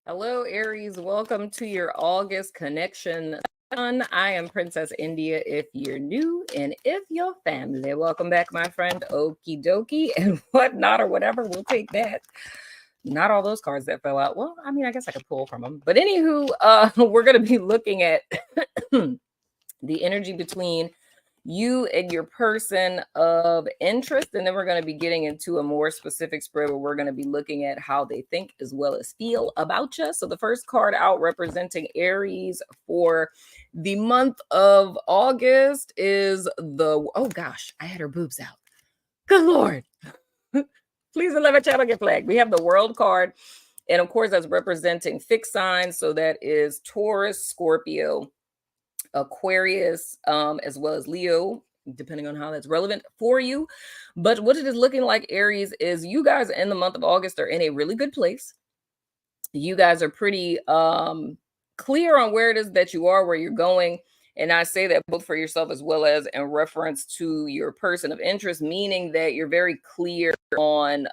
Hello, Aries. Welcome to your August connection. I am Princess India if you're new, and if you're family, welcome back, my friend. Okie dokie, and whatnot or whatever. We'll take that. Not all those cards that fell out. Well, I mean, I guess I could pull from them. But anywho, we're going to be looking at the energy between you and your person of interest. And then we're going to be getting into a more specific spread where we're going to be looking at how they think as well as feel about you. So the first card out representing Aries for the month of August is oh gosh, I had her boobs out. Good Lord. Please don't let my channel get flagged. We have the World card. And of course, that's representing fixed signs. So that is Taurus, Scorpio, Aquarius, as well as Leo, depending on how that's relevant for you. But what it is looking like, Aries, is you guys in the month of August are in a really good place. You guys are pretty clear on where it is that you are, where you're going. And I say that both for yourself as well as in reference to your person of interest, meaning that you're very clear on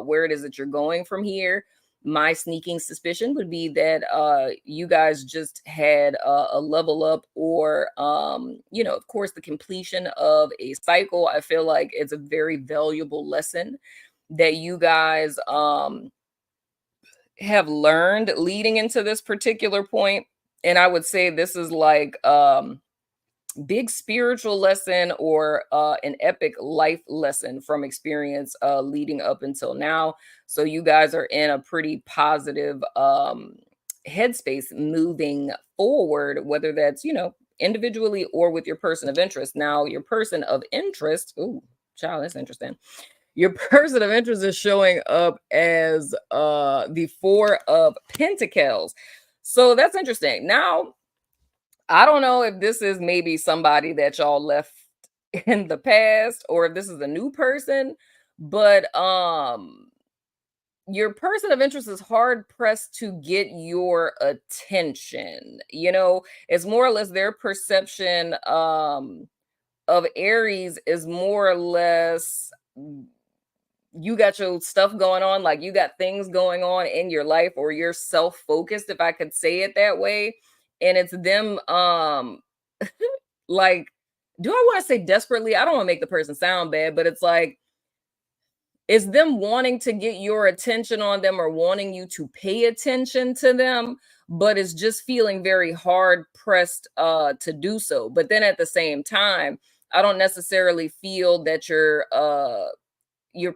where it is that you're going from here. My sneaking suspicion would be that you guys just had a level up or, of course, the completion of a cycle. I feel like it's a very valuable lesson that you guys have learned leading into this particular point. And I would say this is like big spiritual lesson or an epic life lesson from experience leading up until now. So you guys are in a pretty positive headspace moving forward, whether that's, individually or with your person of interest. Now, your person of interest, ooh, child, that's interesting. Your person of interest is showing up as the Four of Pentacles. So that's interesting. Now, I don't know if this is maybe somebody that y'all left in the past or if this is a new person, but your person of interest is hard pressed to get your attention. It's more or less their perception of Aries is more or less you got your stuff going on, like you got things going on in your life, or you're self-focused, if I could say it that way. And it's them like, do I want to say desperately? I don't want to make the person sound bad, but it's like it's them wanting to get your attention on them or wanting you to pay attention to them, but it's just feeling very hard pressed to do so. But then at the same time, I don't necessarily feel that your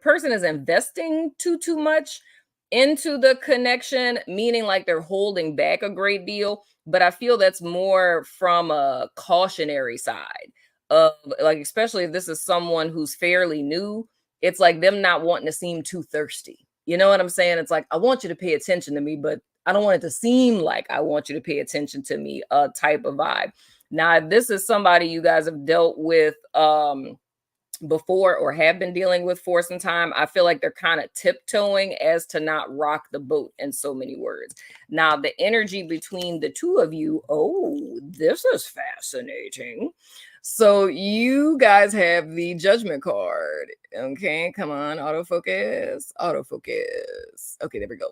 person is investing too much into the connection, meaning like they're holding back a great deal. But I feel that's more from a cautionary side of, like, especially if this is someone who's fairly new, it's like them not wanting to seem too thirsty. You know what I'm saying? It's like, I want you to pay attention to me, but I don't want it to seem like I want you to pay attention to me, type of vibe. Now, if this is somebody you guys have dealt with before or have been dealing with for some time, I feel like they're kind of tiptoeing as to not rock the boat, in so many words. Now, the energy between the two of you, oh, this is fascinating. So you guys have the Judgment card. Okay, come on, autofocus. Okay, there we go.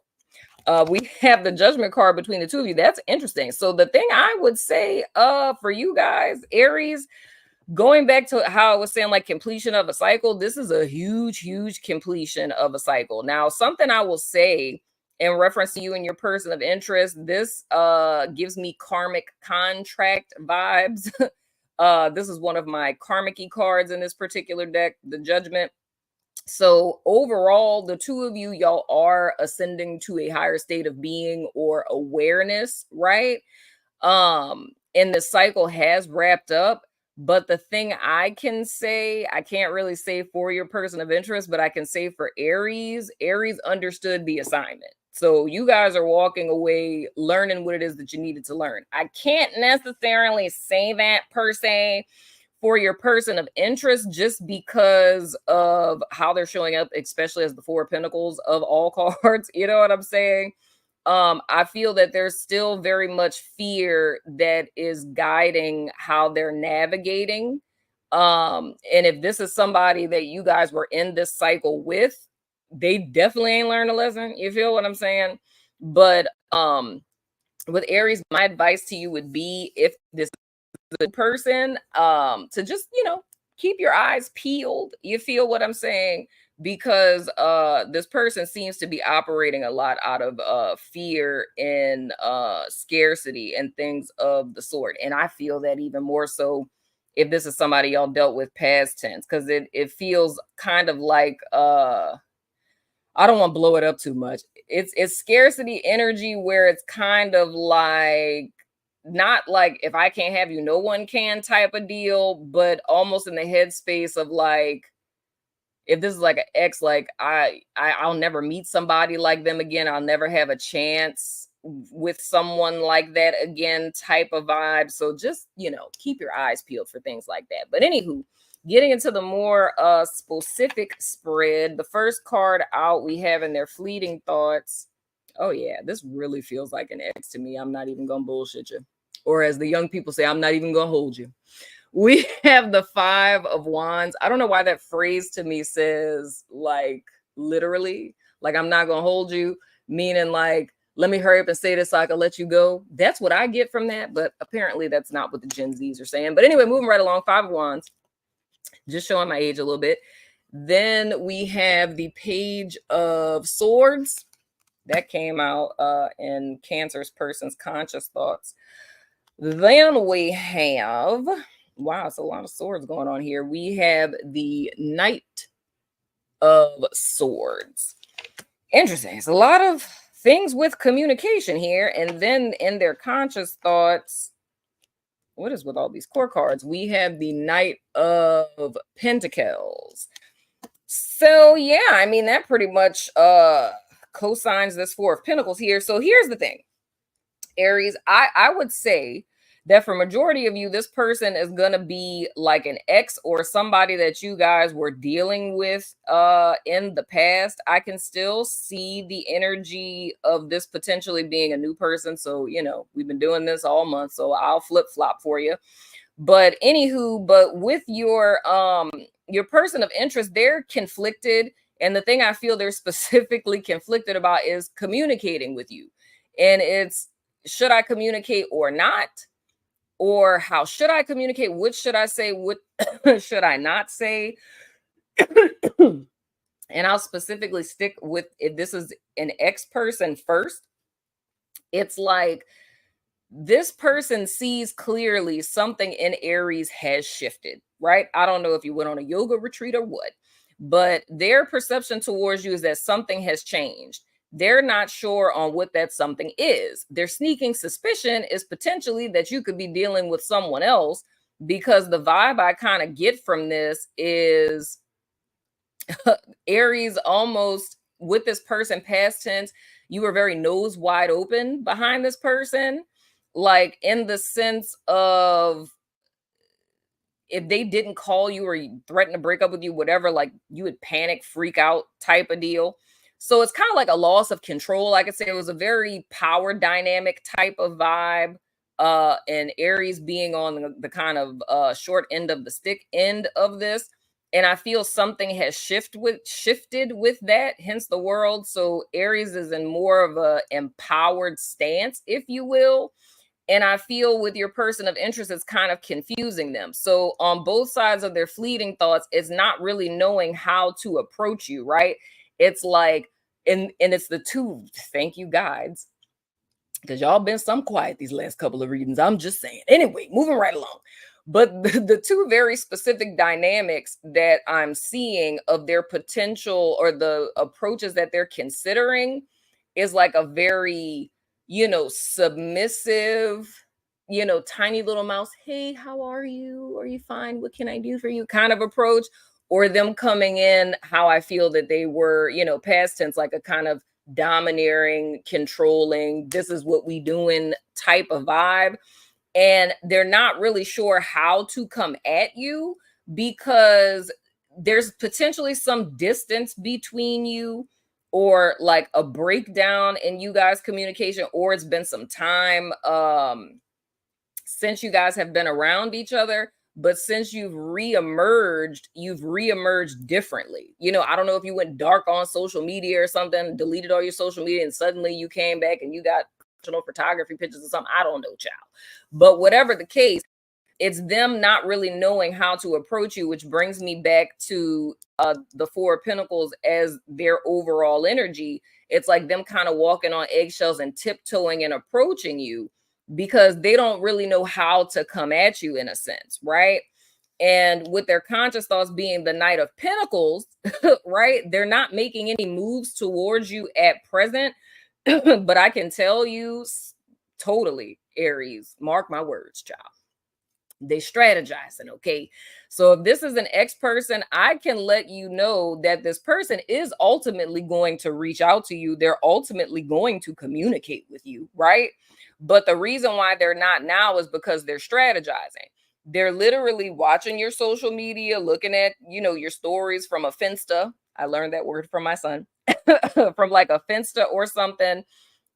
We have the Judgment card between the two of you. That's interesting. So the thing I would say for you guys, Aries, going back to how I was saying, like, completion of a cycle, this is a huge completion of a cycle. Now, something I will say in reference to you and your person of interest, this gives me karmic contract vibes. This is one of my karmic-y cards in this particular deck, the Judgment. So overall, the two of you, y'all are ascending to a higher state of being or awareness, right? And the cycle has wrapped up. But the thing I can say, I can't really say for your person of interest, but I can say for Aries understood the assignment. So you guys are walking away learning what it is that you needed to learn. I can't necessarily say that per se for your person of interest, just because of how they're showing up, especially as the Four of Pentacles of all cards. You know what I'm saying? I feel that there's still very much fear that is guiding how they're navigating. And if this is somebody that you guys were in this cycle with, they definitely ain't learned a lesson. You feel what I'm saying? But With Aries, my advice to you would be, if this good person, to just, keep your eyes peeled. You feel what I'm saying? Because this person seems to be operating a lot out of fear and scarcity and things of the sort. And I feel that even more so if this is somebody y'all dealt with past tense, because it feels kind of like I don't want to blow it up too much. It's scarcity energy where it's kind of like, not like if I can't have you, no one can type of deal, but almost in the headspace of like, if this is like an ex, like I'll never meet somebody like them again. I'll never have a chance with someone like that again type of vibe. So just, keep your eyes peeled for things like that. But anywho, getting into the more specific spread, the first card out we have in their fleeting thoughts. Oh yeah, this really feels like an ex to me. I'm not even gonna bullshit you. Or as the young people say, I'm not even gonna hold you. We have the 5 of Wands. I don't know why that phrase to me says like literally, like I'm not gonna hold you, meaning like, let me hurry up and say this so I can let you go. That's what I get from that, but apparently that's not what the Gen Zs are saying. But anyway, moving right along, 5 of Wands, just showing my age a little bit. Then we have the Page of Swords. That came out in Cancer's person's conscious thoughts. Then we have, wow, it's a lot of swords going on here. We have the Knight of Swords. Interesting. It's a lot of things with communication here. And then in their conscious thoughts, what is with all these core cards? We have the Knight of Pentacles. So yeah, I mean, that pretty much cosigns this 4 of Pentacles here. So here's the thing, Aries, I would say that for majority of you, this person is going to be like an ex or somebody that you guys were dealing with in the past. I can still see the energy of this potentially being a new person. So, we've been doing this all month, so I'll flip-flop for you. But anywho, but with your person of interest, they're conflicted. And the thing I feel they're specifically conflicted about is communicating with you. And it's, should I communicate or not? Or how should I communicate? What should I say? What should I not say? And I'll specifically stick with, if this is an ex person first, it's like this person sees clearly something in Aries has shifted, right? I don't know if you went on a yoga retreat or what, but their perception towards you is that something has changed. They're not sure on what that something is. Their sneaking suspicion is potentially that you could be dealing with someone else, because the vibe I kind of get from this is Aries almost with this person past tense, you were very nose wide open behind this person, like in the sense of, if they didn't call you or threaten to break up with you, whatever, like you would panic, freak out type of deal. So it's kind of like a loss of control. Like I said, it was a very power dynamic type of vibe. And Aries being on the kind of short end of the stick end of this. And I feel something has shifted with that, hence the world. So Aries is in more of a empowered stance, if you will. And I feel with your person of interest, it's kind of confusing them. So on both sides of their fleeting thoughts, it's not really knowing how to approach you, right? It's like, and it's the two, thank you guides, because y'all been some quiet these last couple of readings. I'm just saying. Anyway, moving right along. But the two very specific dynamics that I'm seeing of their potential or the approaches that they're considering is like a very, submissive, tiny little mouse. Hey, how are you? Are you fine? What can I do for you? Kind of approach. Or them coming in how I feel that they were, past tense, like a kind of domineering, controlling, this is what we doing type of vibe. And they're not really sure how to come at you because there's potentially some distance between you, or like a breakdown in you guys' communication, or it's been some time since you guys have been around each other. But since you've reemerged differently. I don't know if you went dark on social media or something, deleted all your social media, and suddenly you came back and you got photography pictures or something. I don't know, child. But whatever the case, it's them not really knowing how to approach you, which brings me back to the Four of Pentacles as their overall energy. It's like them kind of walking on eggshells and tiptoeing and approaching you because they don't really know how to come at you in a sense, right? And with their conscious thoughts being the Knight of Pentacles, right? They're not making any moves towards you at present. But I can tell you totally, Aries, mark my words, child, they strategizing. Okay, so if this is an ex person, I can let you know that this person is ultimately going to reach out to you. They're ultimately going to communicate with you, right? But the reason why they're not now is because they're strategizing. They're literally watching your social media, looking at, your stories from a finsta. I learned that word from my son. From like a finsta or something,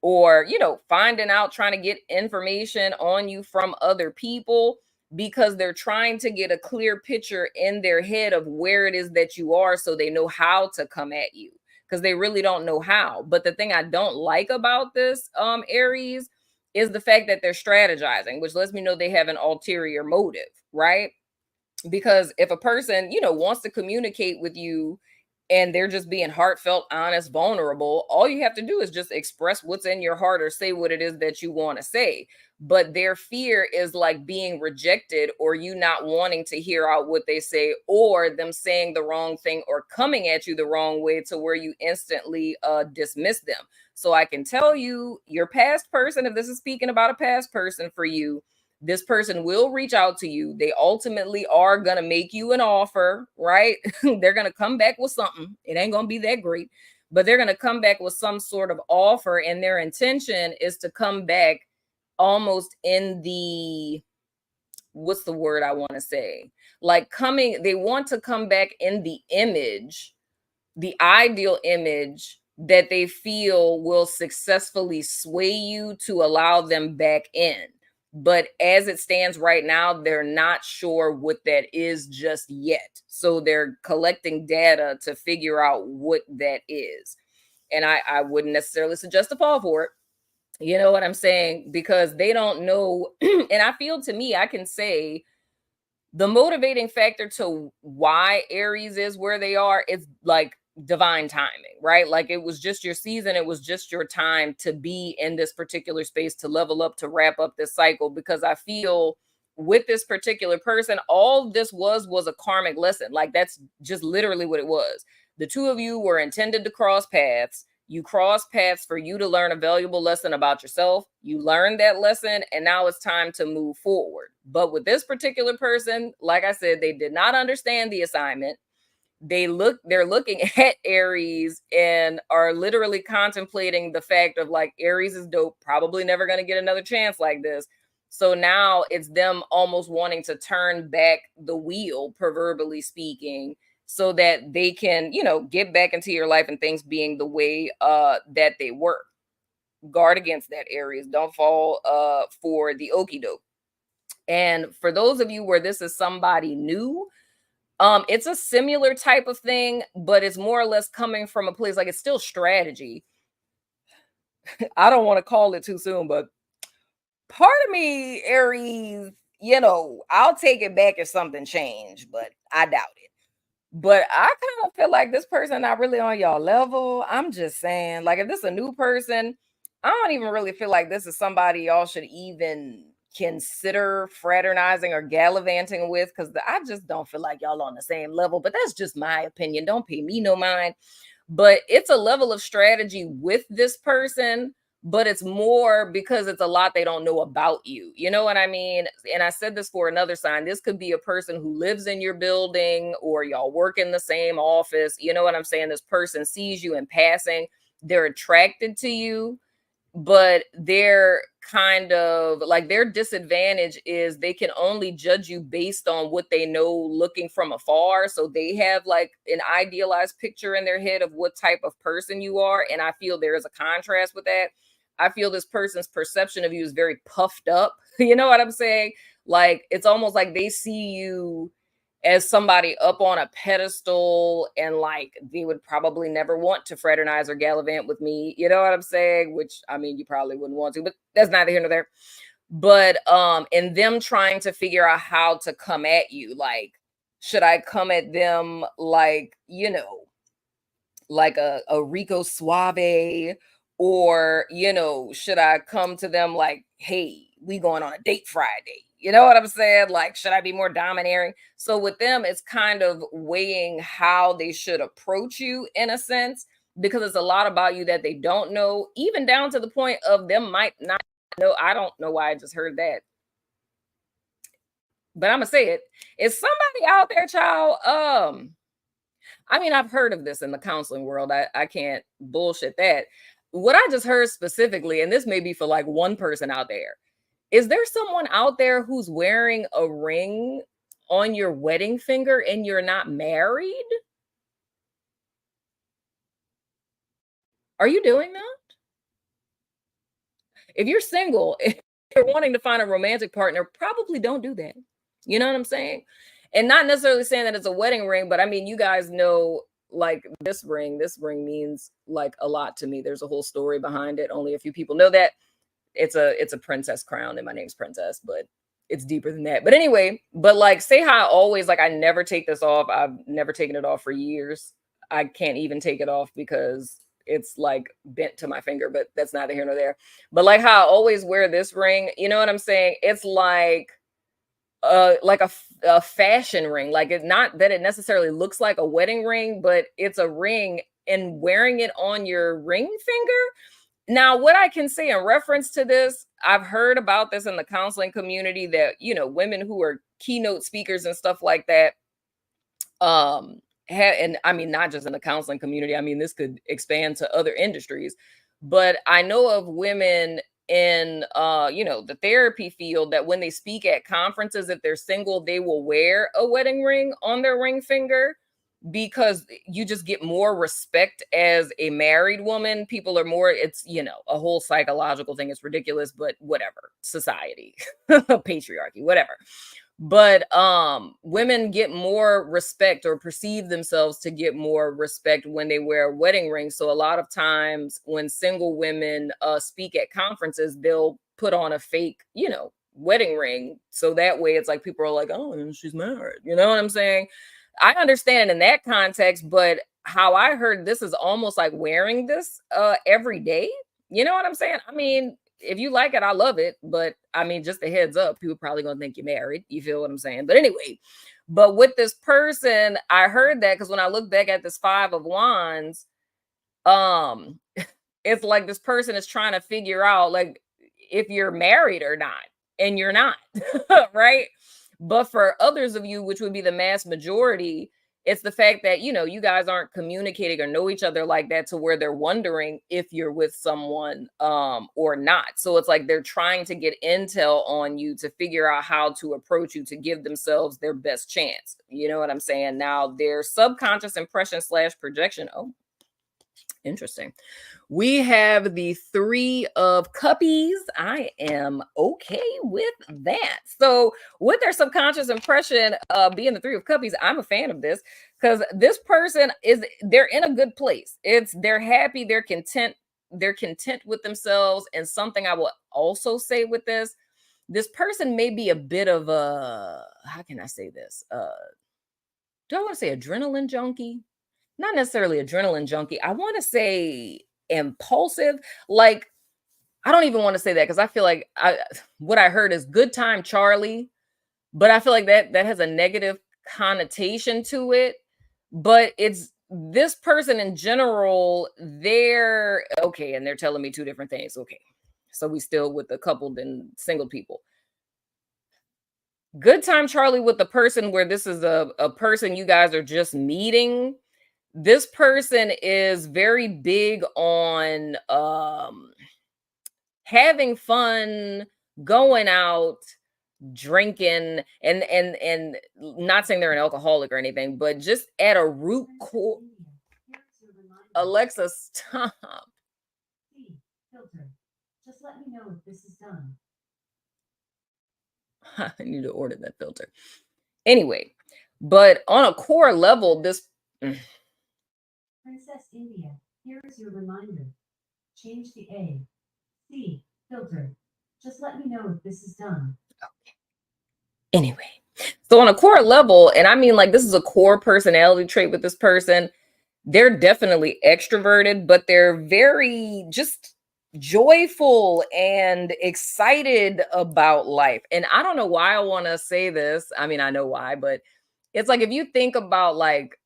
or finding out, trying to get information on you from other people, because they're trying to get a clear picture in their head of where it is that you are, so they know how to come at you, because they really don't know how. But the thing I don't like about this, Aries, is the fact that they're strategizing, which lets me know they have an ulterior motive, right? Because if a person, wants to communicate with you and they're just being heartfelt, honest, vulnerable, all you have to do is just express what's in your heart or say what it is that you want to say. But their fear is like being rejected, or you not wanting to hear out what they say, or them saying the wrong thing or coming at you the wrong way to where you instantly dismiss them. So I can tell you, your past person, if this is speaking about a past person for you, this person will reach out to you. They ultimately are going to make you an offer, right? They're going to come back with something. It ain't going to be that great, but they're going to come back with some sort of offer. And their intention is to come back almost in the, what's the word I want to say? Like they want to come back in the image, the ideal image that they feel will successfully sway you to allow them back in. But as it stands right now, they're not sure what that is just yet. So they're collecting data to figure out what that is. And I wouldn't necessarily suggest to fall for it. You know what I'm saying? Because they don't know. And I feel, to me, I can say the motivating factor to why Aries is where they are, it's like divine timing, right? Like it was just your season. It was just your time to be in this particular space, to level up, to wrap up this cycle. Because I feel with this particular person, all this was a karmic lesson. Like that's just literally what it was. The two of you were intended to cross paths. You cross paths for you to learn a valuable lesson about yourself. You learned that lesson, and now it's time to move forward. But with this particular person, like I said, they did not understand the assignment. They're looking at Aries and are literally contemplating the fact of like, Aries is dope, probably never going to get another chance like this. So now it's them almost wanting to turn back the wheel, proverbially speaking, so that they can, get back into your life and things being the way that they were. Guard against that, Aries. Don't fall for the okie doke. And for those of you where this is somebody new, it's a similar type of thing, but it's more or less coming from a place like it's still strategy. I don't want to call it too soon, but part of me, Aries, I'll take it back if something changed, but I doubt it. But I kind of feel like this person not really on y'all level. I'm just saying, like, if this is a new person, I don't even really feel like this is somebody y'all should even consider fraternizing or gallivanting with, because I just don't feel like y'all on the same level. But that's just my opinion. Don't pay me no mind. But it's a level of strategy with this person, but it's more because it's a lot they don't know about you. You know what I mean? And I said this for another sign. This could be a person who lives in your building, or y'all work in the same office. You know what I'm saying? This person sees you in passing. They're attracted to you, but they're kind of like, their disadvantage is they can only judge you based on what they know looking from afar. So they have like an idealized picture in their head of what type of person you are. And I feel there is a contrast with that. I feel this person's perception of you is very puffed up. You know what I'm saying? Like it's almost like they see you as somebody up on a pedestal, and like they would probably never want to fraternize or gallivant with me. You know what I'm saying? Which I mean, you probably wouldn't want to, but that's neither here nor there. But and them trying to figure out how to come at you, like, should I come at them like, like a Rico Suave, or, should I come to them like, hey, we going on a date Friday? You know what I'm saying? Like, should I be more domineering? So with them, it's kind of weighing how they should approach you in a sense, because it's a lot about you that they don't know, even down to the point of them might not know. I don't know why I just heard that, but I'm gonna say it. Is somebody out there, child? I mean, I've heard of this in the counseling world. I can't bullshit that. What I just heard specifically, and this may be for like one person out there, is there someone out there who's wearing a ring on your wedding finger and you're not married? Are you doing that? If you're single, if you're wanting to find a romantic partner, probably don't do that. You know what I'm saying? And not necessarily saying that it's a wedding ring, but I mean, you guys know, like, this ring means like a lot to me. There's a whole story behind it. Only a few people know that. It's a princess crown and my name's Princess, but it's deeper than that. But anyway, but like, say how I always, like, I never take this off. I've never taken it off for years. I can't even take it off because it's like bent to my finger, but that's neither here nor there. But like how I always wear this ring, you know what I'm saying? It's like a fashion ring. Like, it's not that it necessarily looks like a wedding ring, but it's a ring, and wearing it on your ring finger. Now, what I can say in reference to this, I've heard about this in the counseling community that, women who are keynote speakers and stuff like that, and I mean, not just in the counseling community, I mean, this could expand to other industries, but I know of women in, the therapy field, that when they speak at conferences, if they're single, they will wear a wedding ring on their ring finger, because you just get more respect as a married woman. People are more, it's, a whole psychological thing. It's ridiculous, but whatever. Society, patriarchy, whatever. But women get more respect, or perceive themselves to get more respect, when they wear a wedding ring. So a lot of times when single women speak at conferences, they'll put on a fake, wedding ring, so that way it's like people are like, oh, she's married. You know what I'm saying? I understand in that context, but how I heard this is almost like wearing this every day. You know what I'm saying? I mean, if you like it, I love it. But I mean, just a heads up, people probably gonna think you're married. You feel what I'm saying? But anyway, but with this person, I heard that because when I look back at this Five of Wands, um, it's like this person is trying to figure out, like, if you're married or not, and you're not, right? But for others of you, which would be the mass majority, it's the fact that, you guys aren't communicating or know each other like that, to where they're wondering if you're with someone or not. So it's like they're trying to get intel on you to figure out how to approach you to give themselves their best chance. You know what I'm saying? Now, their subconscious impression slash projection. Oh, interesting. We have the Three of Cuppies. I am okay with that. So, with their subconscious impression being the Three of Cuppies, I'm a fan of this, because this person they're in a good place. They're happy, they're content with themselves. And something I will also say with this person may be a bit of a, how can I say this? Do I want to say adrenaline junkie? Not necessarily adrenaline junkie. I want to say impulsive. Like, I don't even want to say that, because I feel like what I heard is good time Charlie, but I feel like that has a negative connotation to it. But it's this person in general, they're okay, and they're telling me two different things. Okay. So we still with the coupled and single people. Good time Charlie with the person where this is a person you guys are just meeting. This person is very big on having fun, going out, drinking, and not saying they're an alcoholic or anything, but just at a root core. Alexa, stop. Just let me know if this is done. I need to order that filter. Anyway, But on a core level, this Princess India, here is your reminder. Change the A. C. Filter. Just let me know if this is done. anyway. So on a core level, and I mean like this is a core personality trait with this person, they're definitely extroverted, but they're very just joyful and excited about life. And I don't know why I want to say this. I mean, I know why, but it's like if you think about like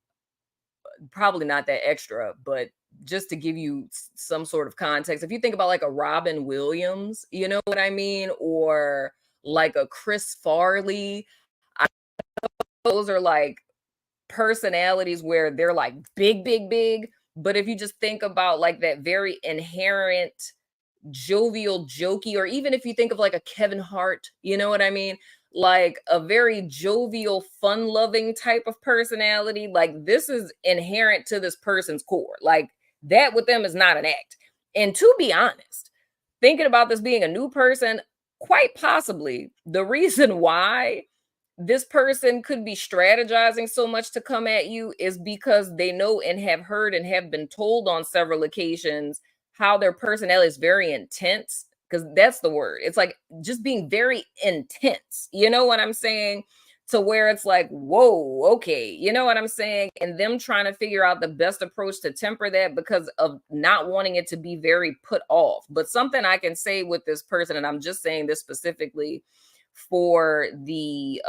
probably not that extra, but just to give you some sort of context, if you think about like a Robin Williams, you know what I mean, or like a Chris Farley, I, those are like personalities where they're like big, big, big. But if you just think about like that very inherent jovial, jokey, or even if you think of like a Kevin Hart, you know what I mean? Like a very jovial, fun loving type of personality. Like this is inherent to this person's core. Like that with them is not an act. And to be honest, thinking about this being a new person, quite possibly the reason why this person could be strategizing so much to come at you is because they know and have heard and have been told on several occasions how their personality is very intense, because that's the word. It's like just being very intense. You know what I'm saying? To where it's like, whoa, okay, you know what I'm saying? And them trying to figure out the best approach to temper that because of not wanting it to be very put off. But something I can say with this person, and I'm just saying this specifically for the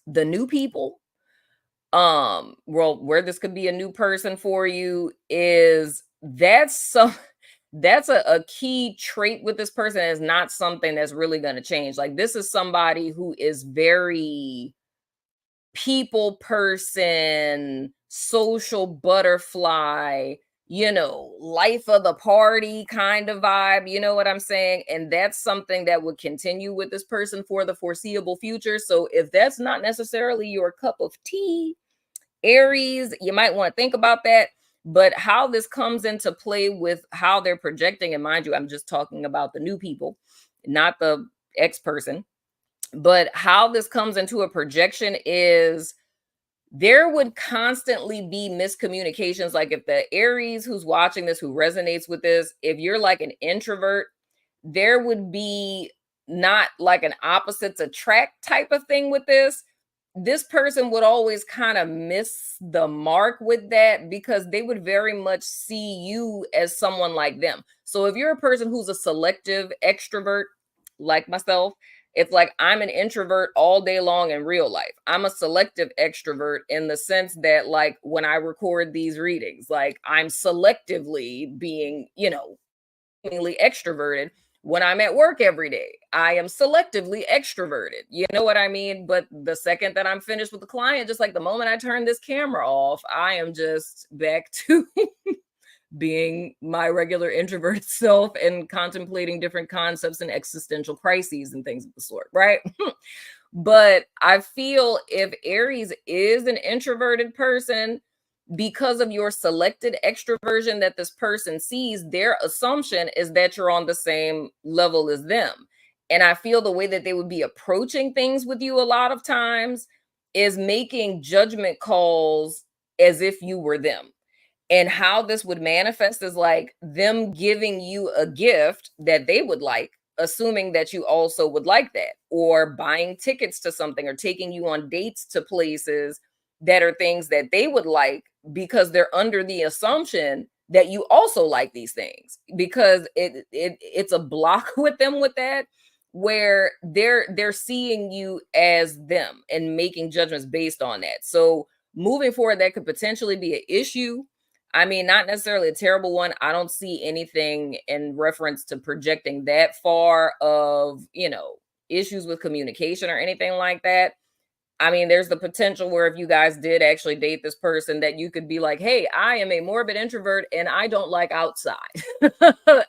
new people, well, where this could be a new person for you is that's some that's a key trait with this person, is not something that's really going to change. Like this is somebody who is very people person, social butterfly, you know, life of the party kind of vibe. You know what I'm saying? And that's something that would continue with this person for the foreseeable future. So if that's not necessarily your cup of tea, Aries, you might want to think about that. But how this comes into play with how they're projecting, and mind you, I'm just talking about the new people, not the ex person. But how this comes into a projection is there would constantly be miscommunications. Like if the Aries who's watching this, who resonates with this, if you're like an introvert, there would be not like an opposites attract type of thing with this. This person would always kind of miss the mark with that because they would very much see you as someone like them. So if you're a person who's a selective extrovert, like myself, it's like I'm an introvert all day long in real life. I'm a selective extrovert in the sense that, like, when I record these readings, like, I'm selectively being, you know, extroverted. When I'm at work every day, I am selectively extroverted. You know what I mean? But the second that I'm finished with the client, just like the moment I turn this camera off, I am just back to being my regular introverted self and contemplating different concepts and existential crises and things of the sort, right? But I feel if Aries is an introverted person, because of your selected extroversion that this person sees, their assumption is that you're on the same level as them. And I feel the way that they would be approaching things with you a lot of times is making judgment calls as if you were them. And how this would manifest is like them giving you a gift that they would like, assuming that you also would like that, or buying tickets to something, or taking you on dates to places that are things that they would like because they're under the assumption that you also like these things, because it's a block with them with that, where they're seeing you as them and making judgments based on that. So moving forward, that could potentially be an issue. I mean, not necessarily a terrible one. I don't see anything in reference to projecting that far of, you know, issues with communication or anything like that. I mean, there's the potential where if you guys did actually date this person, that you could be like, hey, I am a morbid introvert and I don't like outside.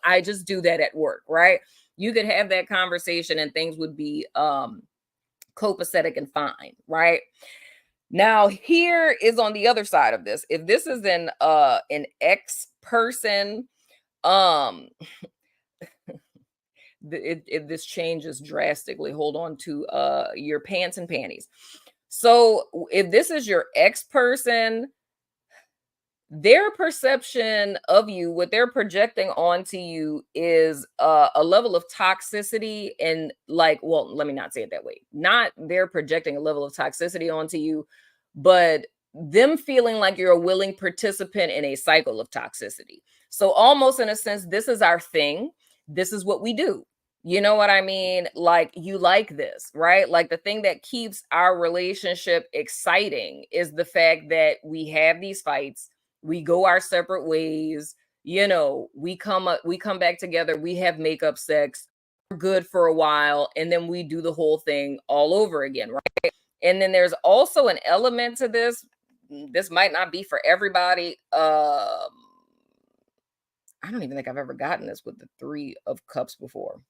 I just do that at work, right? You could have that conversation and things would be copacetic and fine, right? Now, here is on the other side of this. If this is an ex person, um, if this changes drastically, hold on to your pants and panties. So if this is your ex person, their perception of you, what they're projecting onto you is a level of toxicity and like, well, let me not say it that way. Not they're projecting a level of toxicity onto you, but them feeling like you're a willing participant in a cycle of toxicity. So almost in a sense, this is our thing. This is what we do. You know what I mean? Like, you like this, right? Like, the thing that keeps our relationship exciting is the fact that we have these fights, we go our separate ways, we come back together, we have makeup sex, we're good for a while, and then we do the whole thing all over again, right? And then there's also an element to this. This might not be for everybody. I don't even think I've ever gotten this with the 3 of Cups before.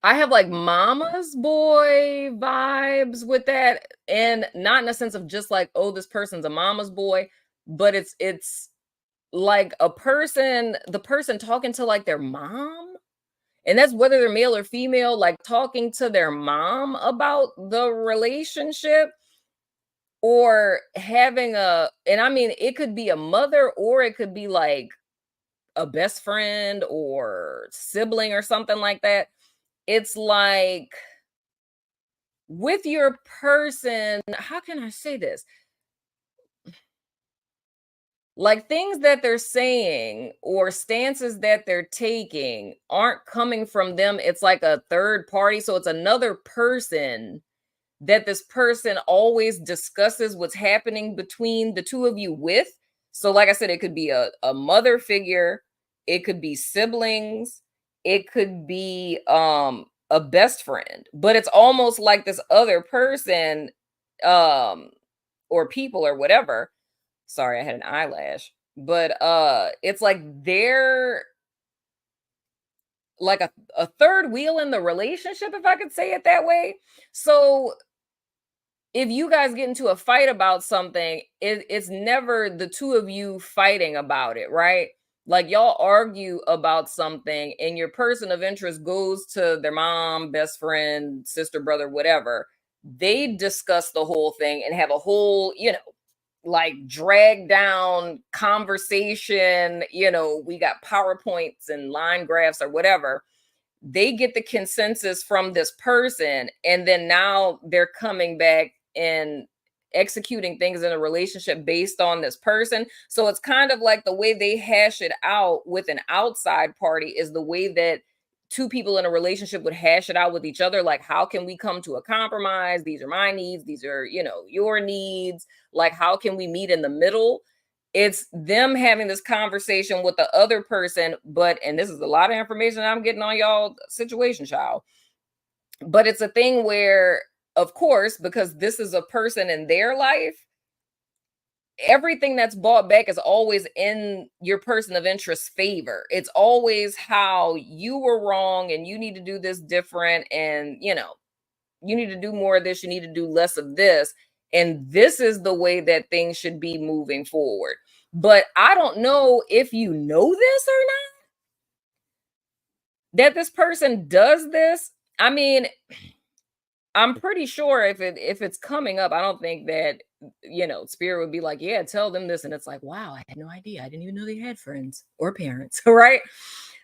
I have like mama's boy vibes with that, and not in a sense of just like, oh, this person's a mama's boy, but it's like the person talking to like their mom, and that's whether they're male or female, like talking to their mom about the relationship, or having and I mean, it could be a mother, or it could be like a best friend or sibling or something like that. It's like, with your person, how can I say this? Like, things that they're saying or stances that they're taking aren't coming from them. It's like a third party. So it's another person that this person always discusses what's happening between the two of you with. So, like I said, it could be a mother figure, it could be siblings, it could be a best friend, but it's almost like this other person, um, or people or whatever. Sorry, I had an eyelash. But it's like they're like a third wheel in the relationship, if I could say it that way. So if you guys get into a fight about something, it's never the two of you fighting about it, right? Like, y'all argue about something, and your person of interest goes to their mom, best friend, sister, brother, whatever. They discuss the whole thing and have a whole, like, drag down conversation. We got PowerPoints and line graphs or whatever. They get the consensus from this person, and then now they're coming back and executing things in a relationship based on this person. So it's kind of like the way they hash it out with an outside party is the way that two people in a relationship would hash it out with each other. Like, how can we come to a compromise? These are my needs, these are, your needs. Like, how can we meet in the middle? It's them having this conversation with the other person, and this is a lot of information I'm getting on y'all situation, child. But it's a thing where, of course, because this is a person in their life, everything that's brought back is always in your person of interest's favor. It's always how you were wrong and you need to do this different, and you need to do more of this, you need to do less of this. And this is the way that things should be moving forward. But I don't know if you know this or not, that this person does this. I mean, I'm pretty sure if it's coming up, I don't think that spirit would be like, yeah, tell them this. And it's like, wow, I had no idea. I didn't even know they had friends or parents, right?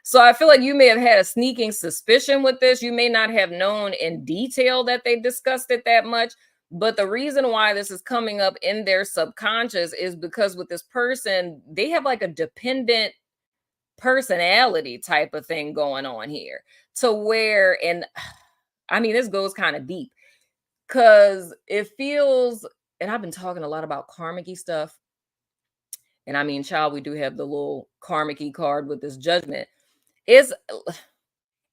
So I feel like you may have had a sneaking suspicion with this. You may not have known in detail that they discussed it that much. But the reason why this is coming up in their subconscious is because with this person, they have like a dependent personality type of thing going on here, to where, and I mean, this goes kind of deep, because it feels, and I've been talking a lot about karmic-y stuff. And I mean, child, we do have the little karmic-y card with this judgment. Is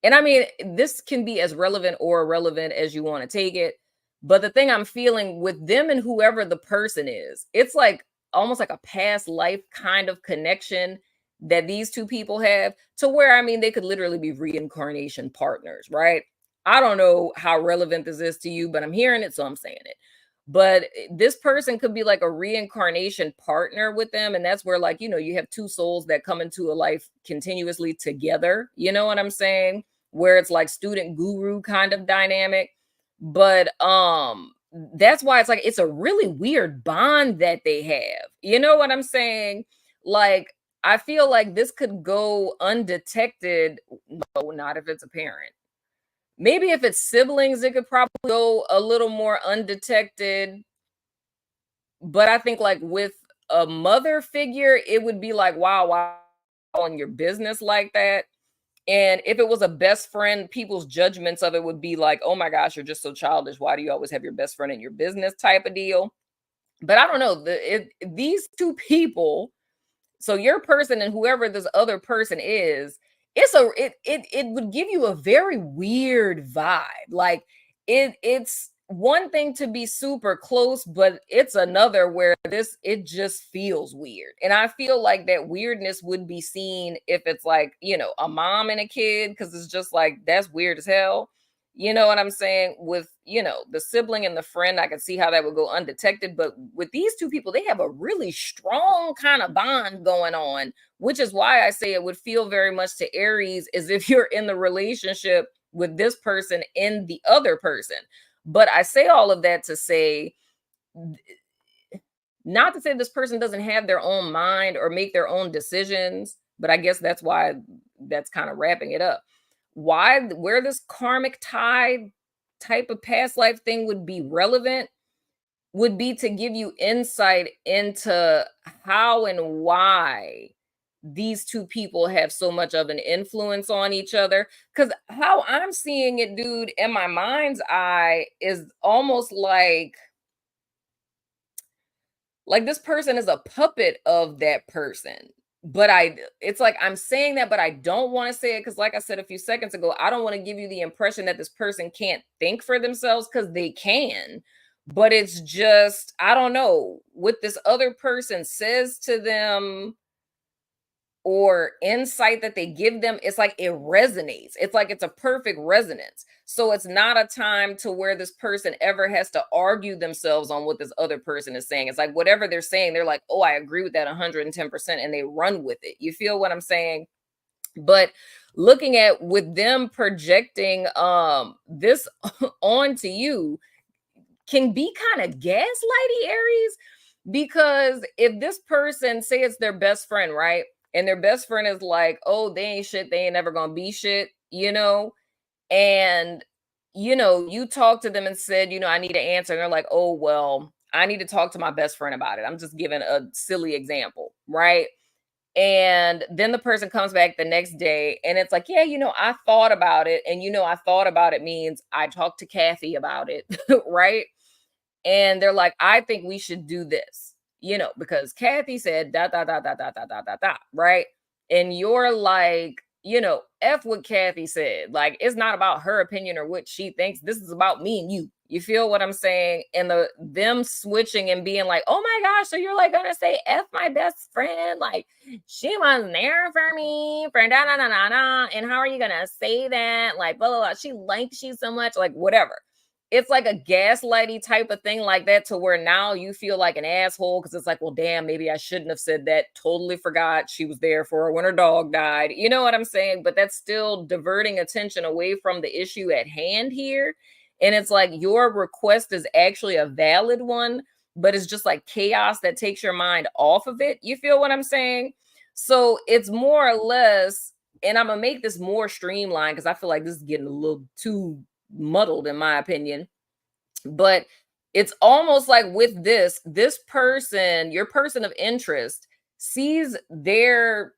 And I mean, this can be as relevant or irrelevant as you want to take it. But the thing I'm feeling with them and whoever the person is, it's like almost like a past life kind of connection that these two people have, to where, I mean, they could literally be reincarnation partners, right? I don't know how relevant this is to you, but I'm hearing it, so I'm saying it. But this person could be like a reincarnation partner with them. And that's where, like, you have two souls that come into a life continuously together. You know what I'm saying? Where it's like student guru kind of dynamic. But that's why it's like it's a really weird bond that they have. You know what I'm saying? Like I feel like this could go undetected. No, not if it's a parent. Maybe if it's siblings, it could probably go a little more undetected. But I think like with a mother figure, it would be like, wow, wow, on your business like that. And if it was a best friend, people's judgments of it would be like, oh my gosh, you're just so childish. Why do you always have your best friend in your business type of deal? But I don't know. These two people, so your person and whoever this other person is, it would give you a very weird vibe. Like it's one thing to be super close, but it's another where it just feels weird. And I feel like that weirdness would be seen if it's like, a mom and a kid, because it's just like that's weird as hell. You know what I'm saying? With, the sibling and the friend, I could see how that would go undetected. But with these two people, they have a really strong kind of bond going on, which is why I say it would feel very much to Aries as if you're in the relationship with this person and the other person. But I say all of that to say, not to say this person doesn't have their own mind or make their own decisions, but I guess that's why that's kind of wrapping it up. Where this karmic tie type of past life thing would be relevant would be to give you insight into how and why these two people have so much of an influence on each other. Because how I'm seeing it, dude, in my mind's eye is almost like this person is a puppet of that person. But it's like I'm saying that, but I don't want to say it because, like I said a few seconds ago, I don't want to give you the impression that this person can't think for themselves, because they can. But it's just, I don't know what this other person says to them or insight that they give them. It's like it resonates. It's like it's a perfect resonance. So it's not a time to where this person ever has to argue themselves on what this other person is saying. It's like whatever they're saying, they're like, oh, I agree with that 110%, and they run with it. You feel what I'm saying? But looking at with them projecting this onto you can be kind of gaslighty, Aries, because if this person, say it's their best friend, right? And their best friend is like, oh, they ain't shit, they ain't never gonna be shit, and you talk to them and said, I need an answer, and they're like, oh, well, I need to talk to my best friend about it. I'm just giving a silly example, right? And then the person comes back the next day and it's like, yeah, I thought about it. And I thought about it means I talked to Kathy about it, right? And they're like, I think we should do this, because Kathy said da da da da da da da da da, right? And you're like, F what Kathy said. Like, it's not about her opinion or what she thinks. This is about me and you. You feel what I'm saying? And them switching and being like, oh my gosh, so you're like gonna say F my best friend? Like, she was there for me for da da da da da. And how are you gonna say that? Like, blah blah blah. She likes you so much, like whatever. It's like a gaslighty type of thing like that, to where now you feel like an asshole because it's like, well, damn, maybe I shouldn't have said that. Totally forgot she was there for her when her dog died. You know what I'm saying? But that's still diverting attention away from the issue at hand here. And it's like your request is actually a valid one, but it's just like chaos that takes your mind off of it. You feel what I'm saying? So it's more or less, and I'm going to make this more streamlined because I feel like this is getting a little too muddled in my opinion. But it's almost like with this person, your person of interest, sees their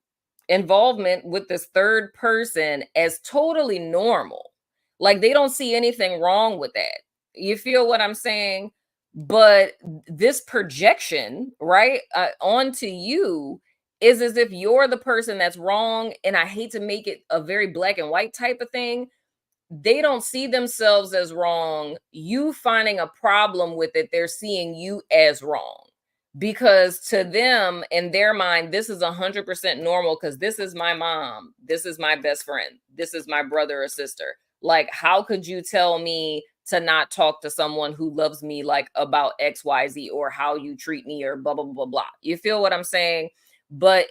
involvement with this third person as totally normal. Like they don't see anything wrong with that. You feel what I'm saying? But this projection, right, onto you is as if you're the person that's wrong. And I hate to make it a very black and white type of thing. They don't see themselves as wrong. You finding a problem with it, they're seeing you as wrong. Because to them, in their mind, this is 100% normal because this is my mom. This is my best friend. This is my brother or sister. Like, how could you tell me to not talk to someone who loves me, like about XYZ, or how you treat me, or blah, blah, blah, blah. You feel what I'm saying? But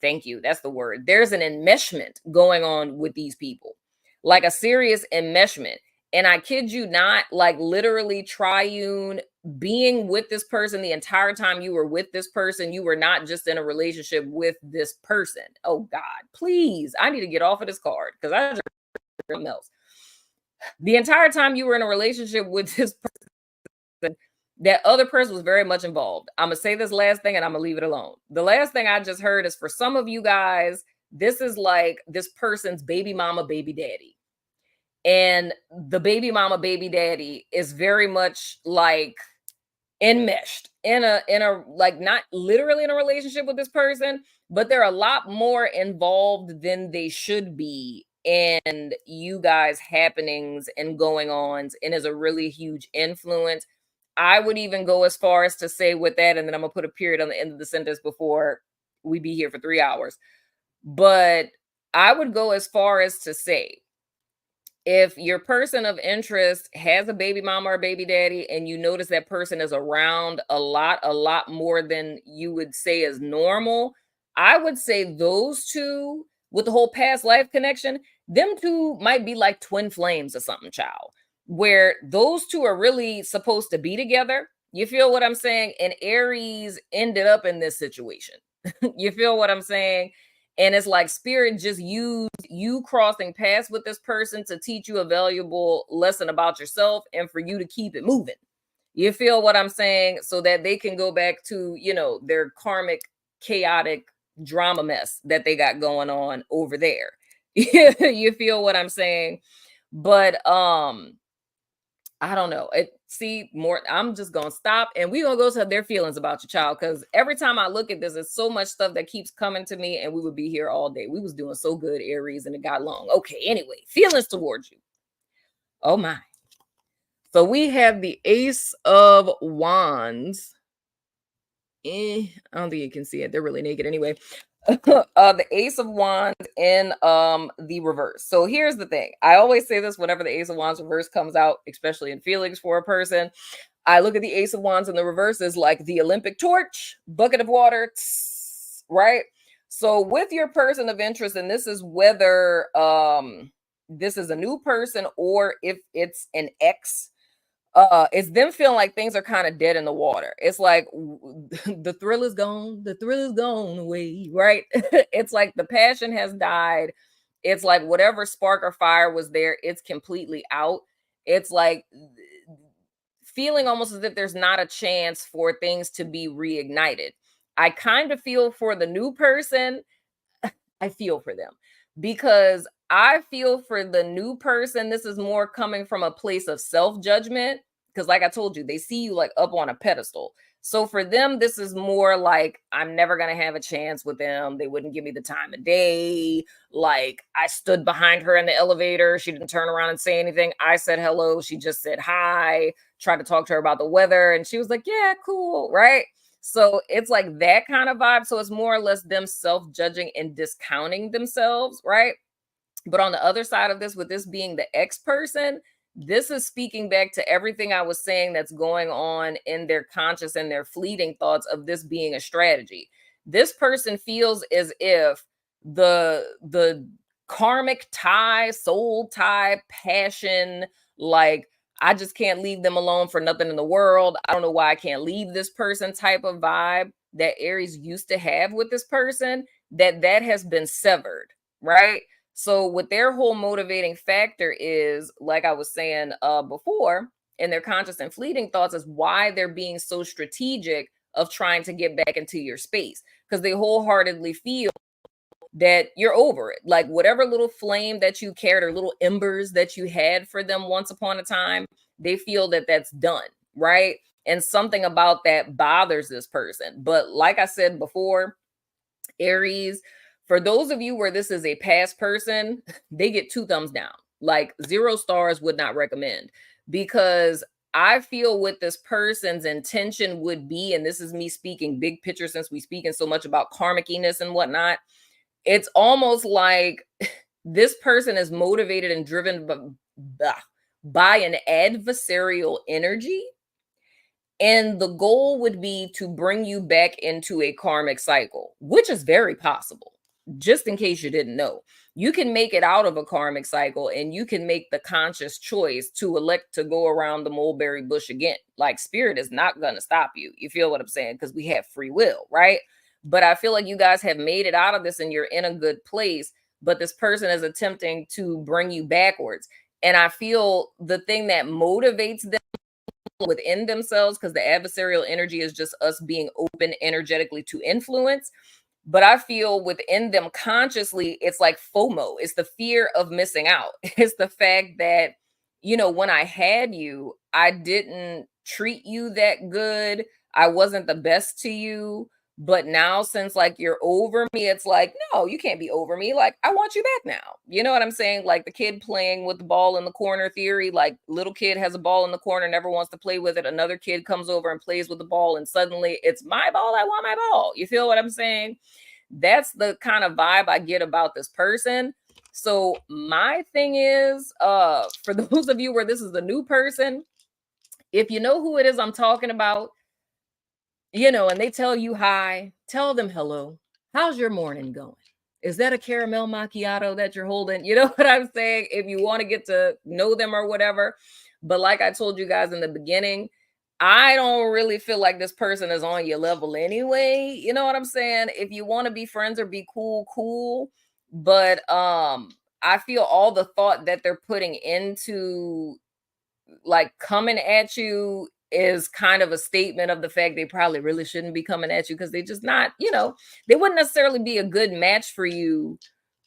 thank you. That's the word. There's an enmeshment going on with these people, like a serious enmeshment. And I kid you not, like literally triune, being with this person the entire time you were with this person, you were not just in a relationship with this person. Oh God, please. I need to get off of this card because I just something else. The entire time you were in a relationship with this person, that other person was very much involved. I'm gonna say this last thing and I'm gonna leave it alone. The last thing I just heard is for some of you guys, this is like this person's baby mama, baby daddy. And the baby mama, baby daddy is very much like enmeshed in a like not literally in a relationship with this person, but they're a lot more involved than they should be in you guys happenings and going ons, and is a really huge influence. I would even go as far as to say with that, and then I'm gonna put a period on the end of the sentence before we be here for 3 hours. But I would go as far as to say, if your person of interest has a baby mama or baby daddy and you notice that person is around a lot more than you would say is normal, I would say those two with the whole past life connection, them two might be like twin flames or something, child, where those two are really supposed to be together. You feel what I'm saying? And Aries ended up in this situation. You feel what I'm saying? And it's like spirit just used you crossing paths with this person to teach you a valuable lesson about yourself and for you to keep it moving. You feel what I'm saying? So that they can go back to, their karmic, chaotic drama mess that they got going on over there. You feel what I'm saying? But I don't know. I'm just gonna stop and we're gonna go to their feelings about your child. Cause every time I look at this, it's so much stuff that keeps coming to me, and we would be here all day. We was doing so good, Aries, and it got long. Okay, anyway, feelings towards you. Oh my. So we have the Ace of Wands. I don't think you can see it. They're really naked anyway. The Ace of Wands in the reverse. So here's the thing. I always say this whenever the Ace of Wands reverse comes out, especially in feelings for a person. I look at the Ace of Wands in the reverse as like the Olympic torch, bucket of water, right? So with your person of interest, and this is whether this is a new person or if it's an ex, it's them feeling like things are kind of dead in the water. It's like the thrill is gone, the thrill is gone away, right? It's like the passion has died. It's like whatever spark or fire was there, it's completely out. It's like feeling almost as if there's not a chance for things to be reignited. I kind of feel for the new person. I feel for them because I feel for the new person. This is more coming from a place of self judgment because, like I told you, they see you like up on a pedestal. So for them, this is more like I'm never going to have a chance with them. They wouldn't give me the time of day. Like I stood behind her in the elevator. She didn't turn around and say anything. I said hello. She just said hi, tried to talk to her about the weather. And she was like, yeah, cool. Right. So it's like that kind of vibe. So it's more or less them self-judging and discounting themselves, right? But on the other side of this, with this being the ex person, this is speaking back to everything I was saying that's going on in their conscious and their fleeting thoughts of this being a strategy. This person feels as if the karmic tie, soul tie, passion, like I just can't leave them alone for nothing in the world. I don't know why I can't leave this person type of vibe that Aries used to have with this person, that has been severed, right? So what their whole motivating factor is, like I was saying before, in their conscious and fleeting thoughts, is why they're being so strategic of trying to get back into your space, because they wholeheartedly feel that you're over it. Like whatever little flame that you cared or little embers that you had for them once upon a time, they feel that that's done, right? And something about that bothers this person. But like I said before, Aries, for those of you where this is a past person, they get 2 thumbs down. Like 0 stars, would not recommend, because I feel what this person's intention would be, and this is me speaking big picture since we speaking so much about karmiciness and whatnot. It's almost like this person is motivated and driven by an adversarial energy. And the goal would be to bring you back into a karmic cycle, which is very possible, just in case you didn't know. You can make it out of a karmic cycle, and you can make the conscious choice to elect to go around the mulberry bush again. Like, spirit is not going to stop you. You feel what I'm saying? Because we have free will, right? But I feel like you guys have made it out of this and you're in a good place, but this person is attempting to bring you backwards. And I feel the thing that motivates them within themselves, because the adversarial energy is just us being open energetically to influence. But I feel within them consciously, it's like FOMO. It's the fear of missing out. It's the fact that, when I had you, I didn't treat you that good. I wasn't the best to you. But now, since like you're over me, it's like, no, you can't be over me. Like, I want you back now. You know what I'm saying? Like the kid playing with the ball in the corner theory. Like, little kid has a ball in the corner, never wants to play with it. Another kid comes over and plays with the ball, and suddenly it's my ball. I want my ball. You feel what I'm saying? That's the kind of vibe I get about this person. So my thing is, for those of you where this is a new person, if you know who it is I'm talking about, and they tell you hi, tell them hello. How's your morning going? Is that a caramel macchiato that you're holding? You know what I'm saying? If you want to get to know them or whatever. But like I told you guys in the beginning, I don't really feel like this person is on your level anyway. You know what I'm saying? If you want to be friends or be cool, cool. But I feel all the thought that they're putting into like coming at you is kind of a statement of the fact they probably really shouldn't be coming at you, because they just not, they wouldn't necessarily be a good match for you.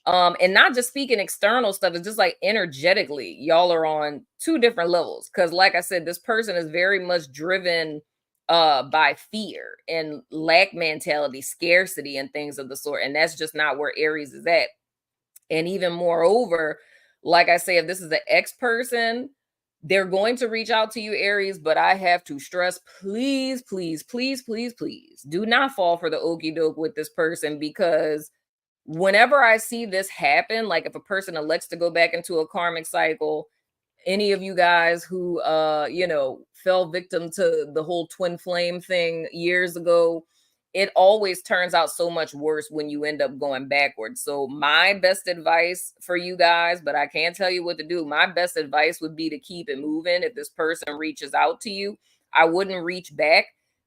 And not just speaking external stuff, it's just like energetically, y'all are on two different levels. Because like I said, this person is very much driven by fear and lack mentality, scarcity, and things of the sort. And that's just not where Aries is at. And even moreover, like I say, if this is an ex person, they're going to reach out to you, Aries, but I have to stress, please, please, please, please, please do not fall for the okie doke with this person, because whenever I see this happen, like if a person elects to go back into a karmic cycle, any of you guys who fell victim to the whole twin flame thing years ago, it always turns out so much worse when you end up going backwards. So my best advice for you guys, but I can't tell you what to do, my best advice would be to keep it moving. If this person reaches out to you, I wouldn't reach back,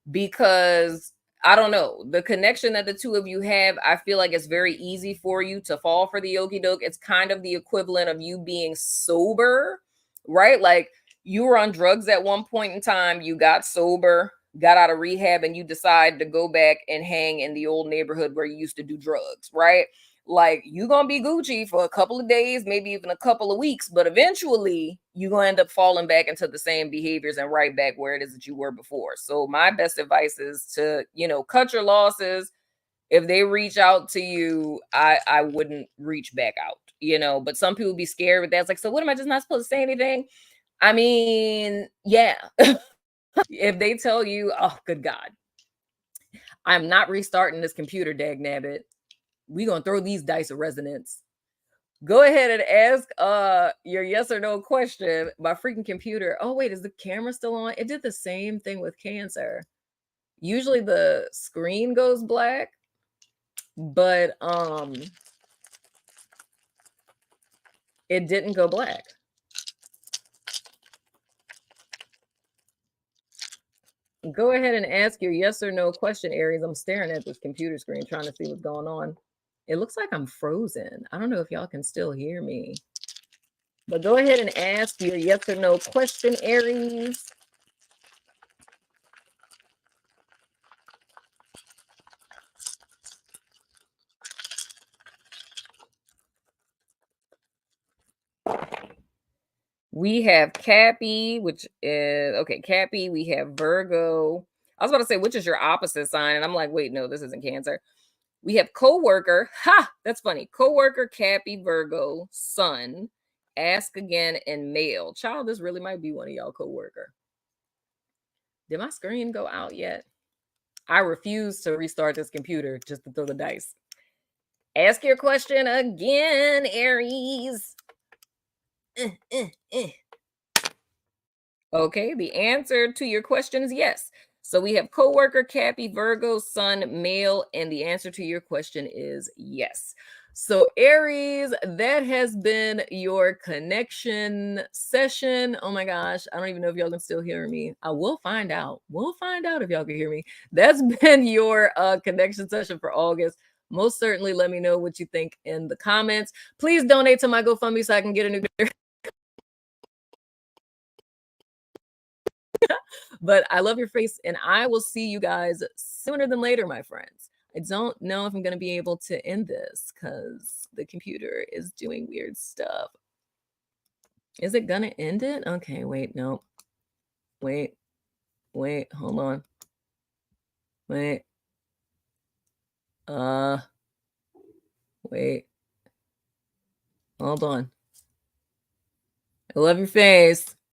because I don't know, the connection that the two of you have, I feel like it's very easy for you to fall for the okie doke. It's kind of the equivalent of you being sober, right? Like, you were on drugs at one point in time, you got sober, got out of rehab, and you decide to go back and hang in the old neighborhood where you used to do drugs, right? Like, you're gonna be Gucci for a couple of days, maybe even a couple of weeks, but eventually you're gonna end up falling back into the same behaviors and right back where it is that you were before. So my best advice is to, cut your losses. If they reach out to you, I wouldn't reach back out, but some people be scared with that. It's like, so what, am I just not supposed to say anything? I mean, yeah. If they tell you, oh, good God, I'm not restarting this computer, dag nabbit, we gonna throw these dice of resonance. Go ahead and ask your yes or no question. My freaking computer. Oh, wait, is the camera still on? It did the same thing with Cancer. Usually the screen goes black, but it didn't go black. Go ahead and ask your yes or no question, Aries. I'm staring at this computer screen trying to see what's going on. It looks like I'm frozen. I don't know if y'all can still hear me. But go ahead and ask your yes or no question, Aries. We have Cappy, which is, okay, Cappy. We have Virgo. I was about to say, which is your opposite sign? And I'm like, wait, no, this isn't Cancer. We have coworker. Ha! That's funny. Coworker, Cappy, Virgo, Sun, Ask Again, and Male. Child, this really might be one of y'all coworker. Did my screen go out yet? I refuse to restart this computer just to throw the dice. Ask your question again, Aries. Okay, the answer to your question is yes. So we have coworker, Cappy, Virgo, Sun, Male, and the answer to your question is yes. So, Aries, that has been your connection session. Oh my gosh, I don't even know if y'all can still hear me. I will find out. We'll find out if y'all can hear me. That's been your connection session for August. Most certainly let me know what you think in the comments. Please donate to my GoFundMe so I can get a new but I love your face, and I will see you guys sooner than later, my friends. I don't know if I'm going to be able to end this because the computer is doing weird stuff. Is it going to end it? Okay, wait, no. Wait, hold on. Wait. Wait. Hold on. I love your face.